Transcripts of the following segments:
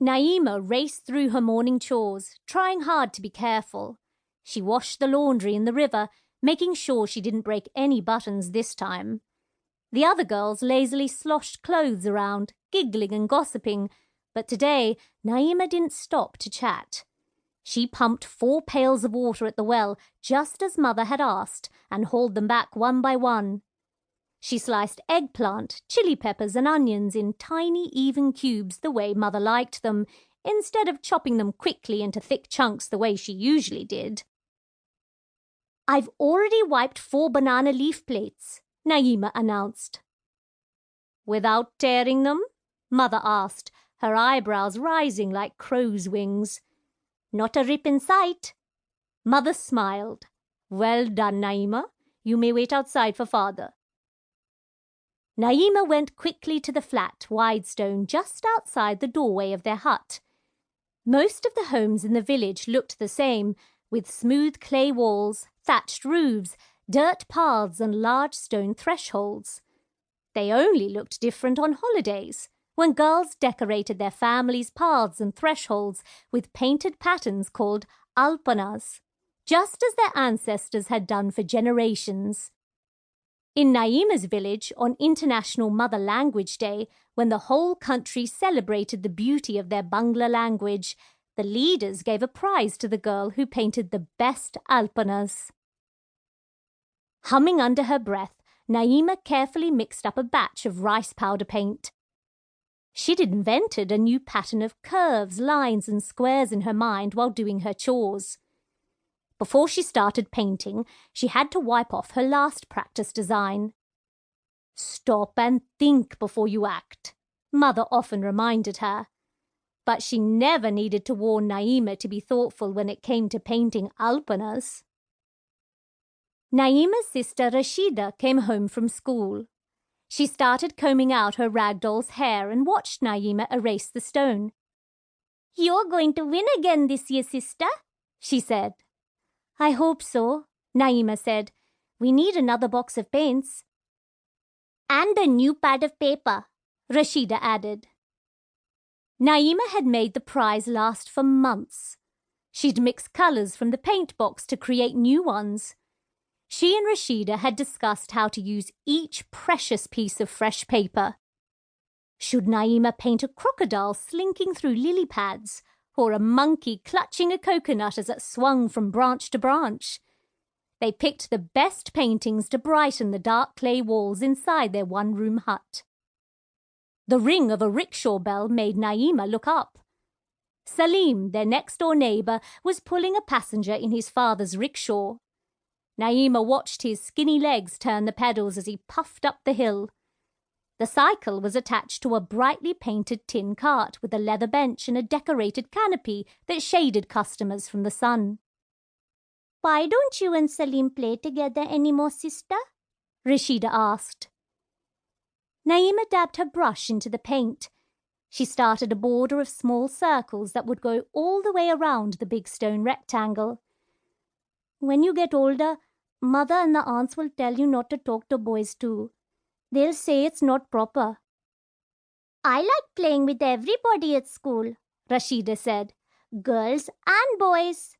Naima raced through her morning chores, trying hard to be careful. She washed the laundry in the river, making sure she didn't break any buttons this time. The other girls lazily sloshed clothes around, giggling and gossiping, but today Naima didn't stop to chat. She pumped 4 pails of water at the well, just as Mother had asked, and hauled them back one by one. She sliced eggplant, chili peppers and onions in tiny, even cubes the way Mother liked them, instead of chopping them quickly into thick chunks the way she usually did. "I've already wiped 4 banana leaf plates," Naima announced. "Without tearing them?" Mother asked, her eyebrows rising like crow's wings. "Not a rip in sight." Mother smiled. "Well done, Naima. You may wait outside for Father." Naima went quickly to the flat, wide stone just outside the doorway of their hut. Most of the homes in the village looked the same, with smooth clay walls, thatched roofs, dirt paths and large stone thresholds. They only looked different on holidays, when girls decorated their families' paths and thresholds with painted patterns called alpanas, just as their ancestors had done for generations. In Naima's village, on International Mother Language Day, when the whole country celebrated the beauty of their Bangla language, the leaders gave a prize to the girl who painted the best alpanas. Humming under her breath, Naima carefully mixed up a batch of rice powder paint. She'd invented a new pattern of curves, lines and squares in her mind while doing her chores. Before she started painting, she had to wipe off her last practice design. "Stop and think before you act," Mother often reminded her. But she never needed to warn Naima to be thoughtful when it came to painting alpanas. Naima's sister Rashida came home from school. She started combing out her ragdoll's hair and watched Naima erase the stone. "You're going to win again this year, sister," she said. "I hope so," Naima said. "We need another box of paints." "And a new pad of paper," Rashida added. Naima had made the prize last for months. She'd mixed colours from the paint box to create new ones. She and Rashida had discussed how to use each precious piece of fresh paper. Should Naima paint a crocodile slinking through lily pads, or a monkey clutching a coconut as it swung from branch to branch? They picked the best paintings to brighten the dark clay walls inside their one-room hut. The ring of a rickshaw bell made Naima look up. Saleem, their next-door neighbour, was pulling a passenger in his father's rickshaw. Naima watched his skinny legs turn the pedals as he puffed up the hill. The cycle was attached to a brightly painted tin cart with a leather bench and a decorated canopy that shaded customers from the sun. "Why don't you and Saleem play together anymore, sister?" Rashida asked. Naima dabbed her brush into the paint. She started a border of small circles that would go all the way around the big stone rectangle. "When you get older, Mother and the aunts will tell you not to talk to boys too. They'll say it's not proper." "I like playing with everybody at school," Rashida said. "Girls and boys."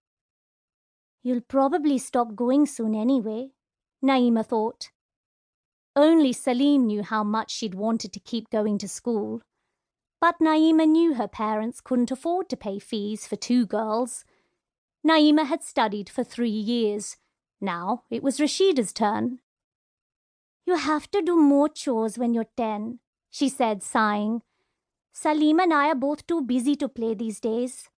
"You'll probably stop going soon anyway," Naima thought. Only Saleem knew how much she'd wanted to keep going to school. But Naima knew her parents couldn't afford to pay fees for 2 girls. Naima had studied for 3 years. Now it was Rashida's turn. "You have to do more chores when you're 10, she said, sighing. "Saleem and I are both too busy to play these days."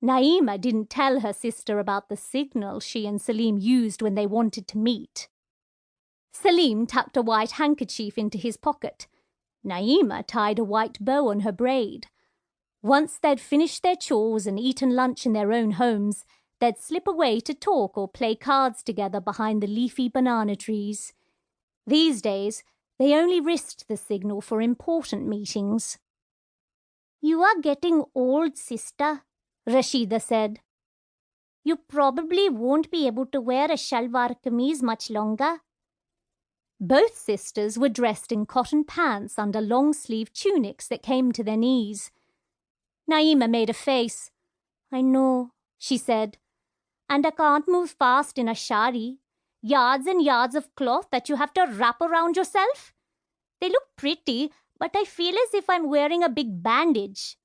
Naima didn't tell her sister about the signal she and Saleem used when they wanted to meet. Saleem tucked a white handkerchief into his pocket. Naima tied a white bow on her braid. Once they'd finished their chores and eaten lunch in their own homes, they'd slip away to talk or play cards together behind the leafy banana trees. These days, they only risked the signal for important meetings. "You are getting old, sister," Rashida said. "You probably won't be able to wear a shalwar kameez much longer." Both sisters were dressed in cotton pants under long-sleeved tunics that came to their knees. Naima made a face. I know, she said. And I can't move fast in a shari. Yards and yards of cloth that you have to wrap around yourself. They look pretty, but I feel as if I'm wearing a big bandage.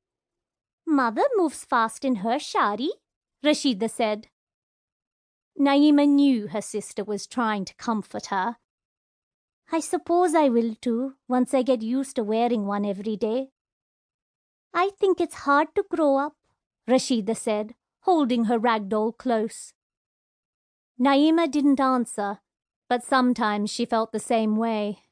Mother moves fast in her shari, Rashida said. Naima knew her sister was trying to comfort her. I suppose I will too, once I get used to wearing one every day. I think it's hard to grow up, Rashida said, holding her ragdoll close. Naima didn't answer, but sometimes she felt the same way.